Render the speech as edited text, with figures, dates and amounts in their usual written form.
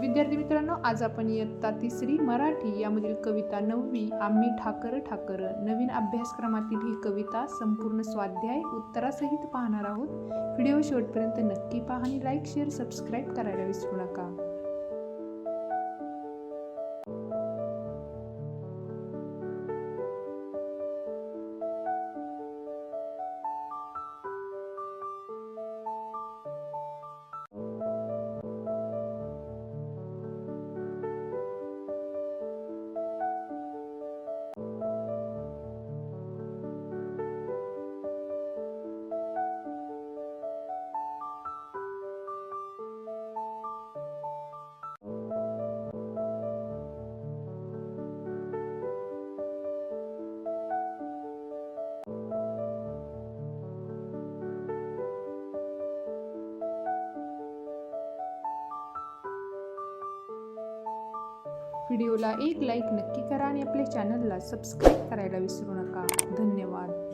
विद्यार्थी मित्रांनो, आज आपण इयत्ता 3री मराठी यामधील कविता 9वी आम्ही ठाकर ठाकर नवीन अभ्यासक्रमातील ही कविता संपूर्ण स्वाध्याय उत्तरासहित पाहणार आहोत। व्हिडिओ शेवटपर्यंत नक्की पहा आणि लाईक, शेअर, सबस्क्राईब करायला विसरू नका। व्हिडिओला एक लाईक नक्की करा आणि आपल्या चॅनलला सबस्क्राईब करायला विसरू नका। धन्यवाद।